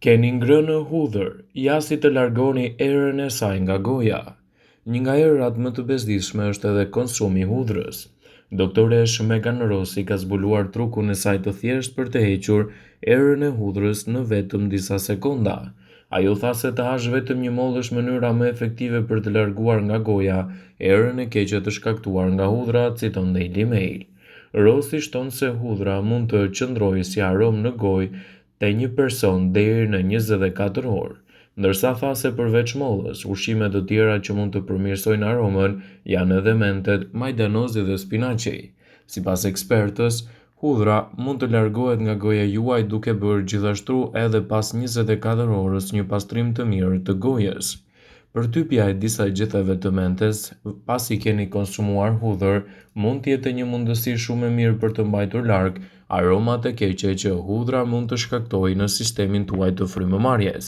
Keni ngrënë hudhër, jasi të largoni erën e saj nga goja. Një nga erat më të bezdishme është edhe konsumi i hudhrës. Doktoresh Megan Rossi ka zbuluar trukun e saj të thjeshtë për të hequr erën e hudhrës në vetëm disa sekonda. Ajo tha se të hash vetëm një mollë është mënyra më efektive për të larguar nga goja erën e keqe të shkaktuar nga hudhra, citon Daily Mail. Rossi shton se hudhra mund të qëndrojë si aromë në gojë te një person deri në 24 orë, ndërsa tha se përveç mollës, ushqimet të tjera që mund të përmirësojnë aromën janë edhe mentet, majdanozi dhe spinaqi. Sipas ekspertës, hudhra mund të largohet nga goja juaj duke bërë gjithashtu edhe pas 24 orës një pastrim të mirë të gojës. Përtypja e disa gjetheve të mentes pasi keni konsumuar hudhër mund të jetë një mundësi shumë e mirë për të mbajtur larg aromat e keqe që hudhra mund të shkaktojë në sistemin tuaj të frymëmarrjes.